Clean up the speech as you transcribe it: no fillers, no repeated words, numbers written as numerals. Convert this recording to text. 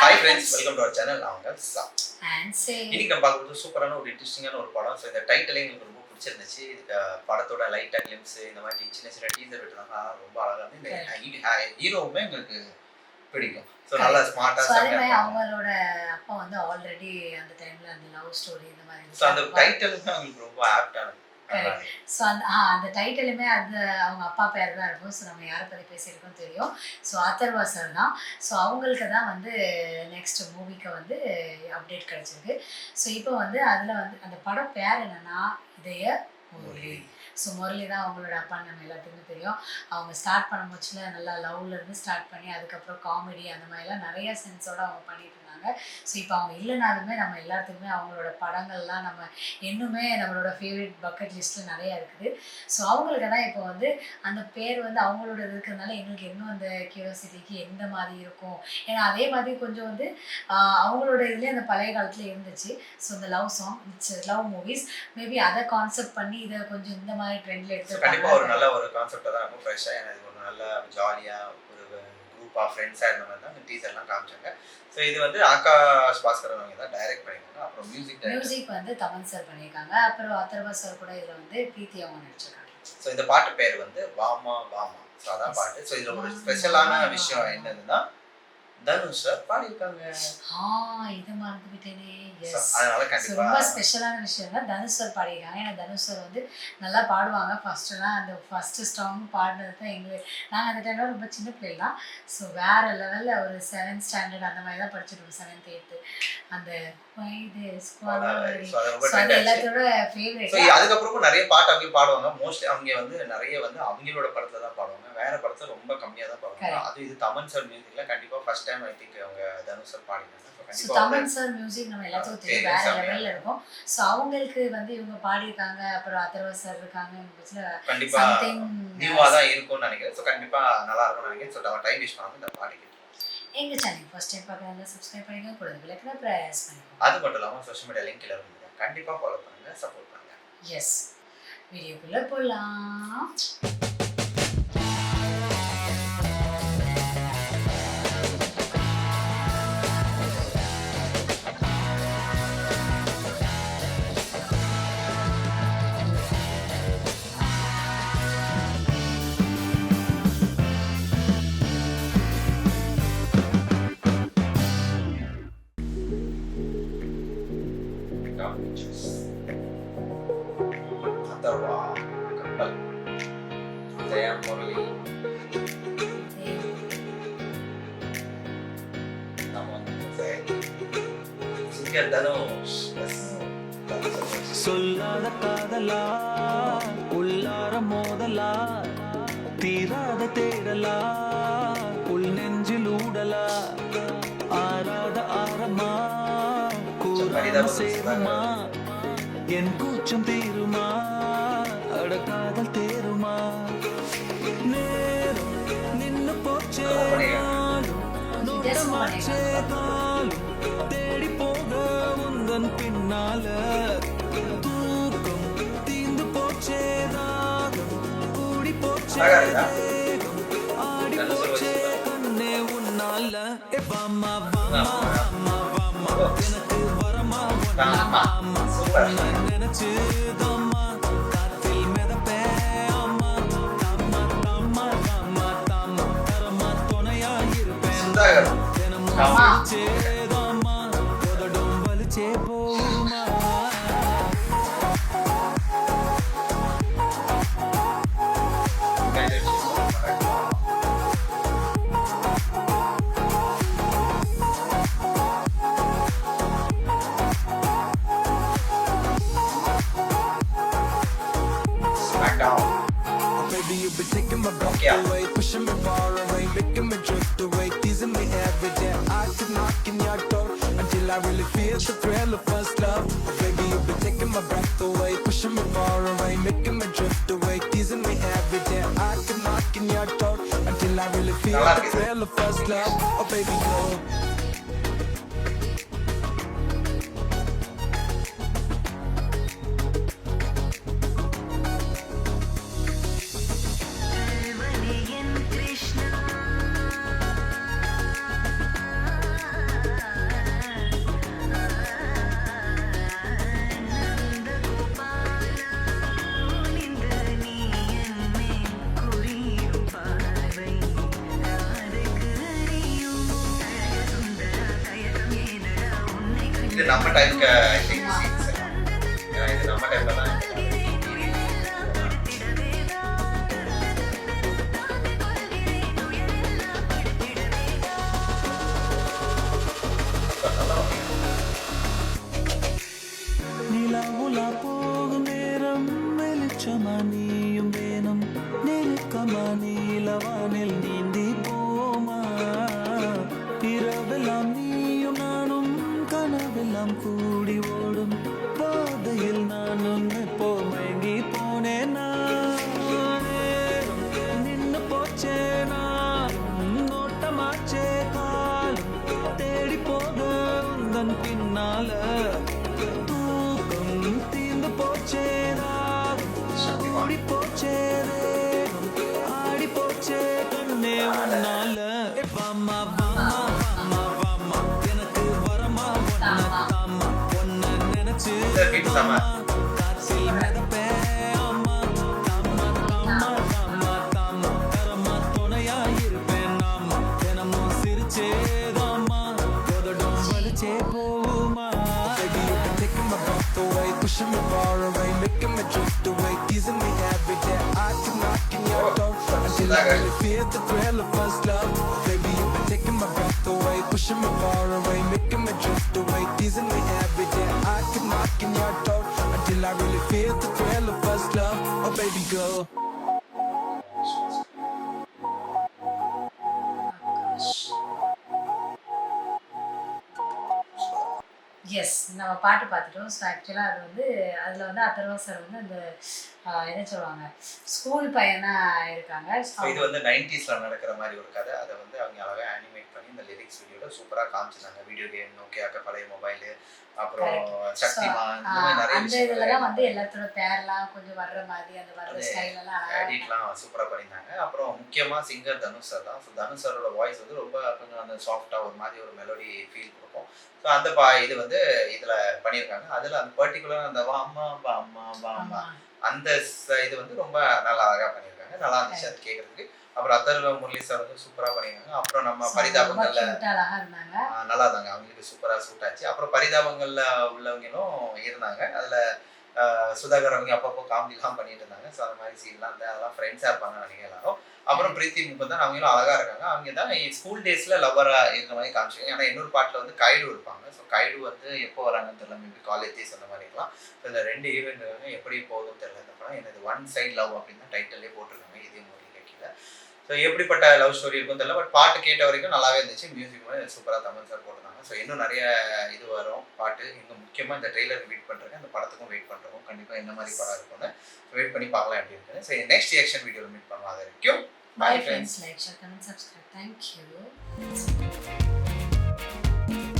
Hi friends, welcome to our channel. அவங்க சா and say இன்னைக்கு நம்ம பார்க்குறது சூப்பரான ஒரு இன்ட்ரெஸ்டிங்கான ஒரு படம். ஸோ இந்த டைட்டிலே எங்களுக்கு ரொம்ப பிடிச்சிருந்துச்சு. இதுக்கு படத்தோட லைட்டாக கிளிம்ஸ் இந்த மாதிரி சின்ன சின்ன டீசர் விட்டுருந்தாங்க. ரொம்ப அழகாக இருந்து இந்த ஹீரோவுமே எங்களுக்கு பிடிக்கும். ஸோ நல்லா ஸ்மார்ட்டாக அதே மாதிரி அவங்களோட அப்பா வந்து ஆல்ரெடி அந்த டைம்ல அந்த லவ் ஸ்டோரி இந்த மாதிரி ஸோ அந்த டைட்டிலுமே அவங்களுக்கு ரொம்ப ஆப்டானது. ஸோ அந்த டைட்டிலுமே அது அவங்க அப்பா பேர் தான் இருக்கும். ஸோ நம்ம யாரை பற்றி பேசியிருக்கோம் தெரியும். ஸோ ஆத்தர்வா சார் தான். ஸோ அவங்களுக்கு தான் வந்து நெக்ஸ்ட் மூவிக்கு வந்து அப்டேட் கிடச்சிருக்கு. ஸோ இப்போ வந்து அதில் வந்து அந்த படம் பேர் என்னென்னா இதய முரளி. ஸோ முரளி தான் அவங்களோட அப்பான்னு நம்ம எல்லாத்துக்குமே தெரியும். அவங்க ஸ்டார்ட் பண்ண முச்சில் நல்லா லவ்லேருந்து ஸ்டார்ட் பண்ணி அதுக்கப்புறம் காமெடி அந்த மாதிரிலாம் நிறைய சென்ஸோடு அவங்க பண்ணிட்டு இருந்தாங்க. ஸோ இப்போ அவங்க இல்லைனாலுமே நம்ம எல்லாத்துக்குமே அவங்களோட படங்கள்லாம் நம்ம இன்னுமே நம்மளோட ஃபேவரட் பக்கெட் லிஸ்ட்டில் நிறையா இருக்குது. ஸோ அவங்களுக்கு தான் இப்போ வந்து அந்த பேர் வந்து அவங்களோட இருக்கிறதுனால எங்களுக்கு இன்னும் அந்த கியூரியாசிட்டிக்கு எந்த மாதிரி இருக்கும். ஏன்னா அதே மாதிரி கொஞ்சம் வந்து அவங்களோட இதுலேயே அந்த பழைய காலத்தில் இருந்துச்சு. ஸோ இந்த love song love movies maybe அதை கான்செப்ட் பண்ணி இதை கொஞ்சம் இந்த மாதிரி ட்ரெண்டில் எடுத்து கண்டிப்பாக ஒரு நல்ல ஒரு கான்செப்டாக தான் இருக்கும். ஃப்ரெஷ்ஷாக எனக்கு ஒரு நல்ல ஜாலியாக ஒரு குரூப் ஆஃப் ஃப்ரெண்ட்ஸாக இருந்த மாதிரி தான் இந்த டீசர்லாம் காமிச்சாங்க. ஸோ இது வந்து ஆகாஷ் பாஸ்கர் அவங்க தான் டைரக்ட் பண்ணியிருக்காங்க. அப்புறம் மியூசிக் வந்து தமன் சார் பண்ணியிருக்காங்க. அப்புறம் அதர்வா சார் கூட இதில் வந்து பிரீத்தி அவங்க நடிச்சிருக்காங்க. ஸோ இந்த பாட்டு பேர் வந்து வாமா வாமா. ஸோ அதான் பாட்டு. ஸோ இதில் ஒரு ஸ்பெஷலான விஷயம் என்னதுன்னா தனுஷ் சார் பாடியிருக்காங்க. இது மறந்துவிட்டேனே. அதனால ரொம்ப ஸ்பெஷலான விஷயம் தான் தனுஷ் சார் பாடியிருக்காங்க. ஏன்னா தனுஷ் சார் வந்து நல்லா பாடுவாங்க. ஃபர்ஸ்ட்லாம் அந்த ஃபர்ஸ்ட் ஸ்டாங் பாடினது தான் எங்களுக்கு நாங்கள் அந்த டைமில் ரொம்ப சின்ன பிள்ளைங்க தான். ஸோ வேறு லெவலில் ஒரு 7th ஸ்டாண்டர்ட் அந்த மாதிரி தான் படிச்சுருக்கோம். 7th 8th அந்த எல்லாத்தோட ஃபேவரட். அதுக்கப்புறமும் நிறைய பாட்டு அவங்க பாடுவாங்க. மோஸ்ட்லி அவங்க வந்து நிறைய வந்து அவங்களோட படத்துல தான் பாடுவாங்க. வேற படத்துல ரொம்ப கம்மியா தான் பாடுவாங்க. அது இது தமன் சார் மியூசிக்ல கண்டிப்பா ஃபர்ஸ்ட் டைம் ஐ திங்க் அவங்க தனுஷ் சார் பாடினாங்க. ஸோ தமன் சார் மியூசிக் நம்ம எல்லாத்துக்கும் தெரியும், வேற லெவலில் இருக்கும். ஸோ அவங்களுக்கு வந்து இவங்க பாடியிருக்காங்க. அப்புறம் அதர்வா சார் இருக்காங்க. கண்டிப்பா நியூவா தான் இருக்கும்னு நினைக்கிறேன். ஸோ கண்டிப்பா நல்லா இருக்கும்னு நினைக்கிறேன். ஸோ நம்ம டைம் வேஸ்ட் பண்ணாம இந்த பாட்டு எங்கள் சேனல் ஃபர்ஸ்ட் டைம் பார்க்குறவங்க சப்ஸ்கிரைப் பண்ணிக்கோங்க. கூட விளக்குனா ப்ரெஸ் பண்ணிக்கோங்க. அது மட்டும் இல்லாமல் சோஷியல் மீடியா லிங்க் கீழே இருக்குது. கண்டிப்பாக ஃபாலோ பண்ணுங்க, சப்போர்ட் பண்ணுங்க. எஸ், வீடியோக்குள்ளே போகலாம். அதர்வா கப்பல் ஜெய முரளி சிங்கர் தனுஷ். சொல்லாத காதலா உள்ளார மோதலா தீராத தேடலா உள் நெஞ்சில் ஊடலா ஆராத ஆரமா கூறாத சேருமா என் கூச்சம் தீருமா அடக்காதல் தேருமா நேரம் நின்னு போச்சே தேடி போக உந்தன் பின்னால தூக்கம் தீந்து போச்சே தாகம் கூடி போச்சே தேகம் ஆடி போச்சே கண்ணே உன்னால வாமா வாமா வாமா வாமா எனக்கு வரமா வாமா நினைச்சு தம்மா காத்தில் மிதப்பே அம்மா தாமா தாமா தாமா தாமா தரமா துணையா இருப்பேன் தினமும் வலிச்சேதம்மா உதடும் வலிச்சே போகுமா. Baby, you've been taking my breath away, pushing me far away, making me drift away, teasing me every day. I keep knocking your door until I really feel the thrill of first love. Baby, you've been taking my breath away, pushing me far away, making me drift away, teasing me every day. I keep knocking your door until I really feel the thrill of first love. Oh baby, go. நம்ம டைமுக்கு I think scenes ஏன்னா இது நம்ம டைம்ல தான் நிலவுலா போகும் நேரம் வெளிச்சமா நீயும் வேணும் நெருக்கமா நீலவானில் நீந்தி போமா இரவெல்லாம் நீயும் நானும் கனவெல்லாம் கூடி ஓடும் பாதையில் நான் ஒன்று மயங்கி போனேன் நின்னு போச்சேனா நோட்டமாச்சே காலம் தேடி போக உந்தன் பின்னால தீந்து போச்சேனா ஓடி போச்சே ஆடி போச்சே கண்ணே உன்னால வாமா வாமா வாமா வாமா எனக்கு வரமா ஒன்ன ஒன்ன நினைச்சு செம காற்றில் மிதப்பே அம்மா தாமா தாமா தாமா தாமா தரமா துணையா இருப்பேன் நாமா தினமும் சிரிச்சேதாமா கொதடும் வலிச்சே போகுமா Baby, you've been taking my breath away, pushing me far away, making me drift away, teasing me every day. I keep knocking your door until I really feel the thrill of first love. Baby, you've been taking my breath away, pushing me far away, making me drift away, teasing me every day. I keep knocking your door until I really feel the thrill of first love. Oh, baby girl. Yes நம்ம பாட்டு பார்த்துட்டோம். So ஆக்சுவலாக அது வந்து அதில் வந்து Atharva sir வந்து அந்த என்ன சொல்லுவாங்க ஸ்கூல் பையனாக இருக்காங்க. ஸோ இது வந்து 90ஸ்ல நடக்கிற மாதிரி ஒரு கதை. அதை வந்து அவங்க அழகாக அனிமேட் பண்ணி இந்த லிரிக்ஸ் வீடியோவில் சூப்பராக காமிச்சிருந்தாங்க. வீடியோ கேம், நோக்கியாக்க பழைய மொபைலு, அப்புறம் சக்திமான், இந்த மாதிரி நிறைய அந்த இதெல்லாம் வந்து எல்லாத்தோட பேர்லாம் கொஞ்சம் வர்ற மாதிரி அந்த வர்ற ஸ்டைலெல்லாம் எடிட்லாம் சூப்பராக பண்ணியிருந்தாங்க. அப்புறம் முக்கியமாக சிங்கர் தனுஷ் சார் தான். ஸோ தனுஷ் சாரோட வாய்ஸ் வந்து ரொம்ப கொஞ்சம் அந்த சாஃப்டாக ஒரு மாதிரி ஒரு மெலோடி ஃபீல் கொடுக்கும். ஸோ அந்த இது வந்து இதில் பண்ணியிருக்காங்க. அதில் அந்த பர்டிகுலர் அந்த வாமா வாமா வாமா அந்த இது வந்து ரொம்ப நல்லா அழகாக பண்ணியிருக்காங்க. நல்லா இருந்துச்சு அது கேட்குறதுக்கு. அப்புறம் அதர்வா முரளி சார் வந்து சூப்பராக பண்ணியிருக்காங்க. அப்புறம் நம்ம பரிதாபங்கள்ல நல்லா இருந்தாங்க, அவங்களுக்கு சூப்பராக சூட் ஆச்சு. அப்புறம் பரிதாபங்கள்ல உள்ளவங்களும் இருந்தாங்க. அதில் சுதாகர் அவங்க அப்பப்போ காமெடிலாம் பண்ணிட்டு இருந்தாங்க. ஸோ அந்த மாதிரி சீன்லாம் அதெல்லாம் ஃப்ரெண்ட்ஸாக இருப்பாங்க நினைக்கிறேன் எல்லாரும். அப்புறம் பிரீத்தி முகந்தன் அவங்களும் அழகாக இருக்காங்க. அவங்க தான் ஸ்கூல் டேஸில் லவ்வராக இருக்கிற மாதிரி காமிச்சிருக்காங்க. ஏன்னா இன்னொரு பாட்டில் வந்து கைடு இருப்பாங்க. ஸோ கைடு வந்து எப்போ வராங்கன்னு தெரியல, மேபி காலேஜ் டேஸ் அந்த மாதிரி இருக்கலாம். ஸோ இந்த 2 ஈவெண்ட் எப்படி போகுதுன்னு தெரியல. இந்த படம் எனது ஒன் சைட் லவ் அப்படின்னு தான் டைட்டிலே போட்டிருக்காங்க இதே மூவியில் கீழே. ஸோ எப்படிப்பட்ட லவ் ஸ்டோரி இருக்குன்னு தெரியல. பட் பாட்டு கேட்ட வரைக்கும் நல்லாவே இருந்துச்சு. மியூசிக் சூப்பராக தமிழ் சார் போட்டிருந்தாங்க. ஸோ இன்னும் நிறைய இது வரும் பாட்டு. இன்னும் முக்கியமாக இந்த ட்ரெய்லருக்கு வெயிட் பண்ணுறேன், இந்த படத்துக்கும் வெயிட் பண்ணுறோம். கண்டிப்பாக என்ன மாதிரி படம் இருக்குன்னு வெயிட் பண்ணி பார்க்கலாம் எப்படி இருக்குன்னு. ஸோ நெக்ஸ்ட் ரியாக்ஷன் வீடியோவில் மீட் பண்ணலாம். அது வரைக்கும் Bye friends, like, share, comment, subscribe. Thank you.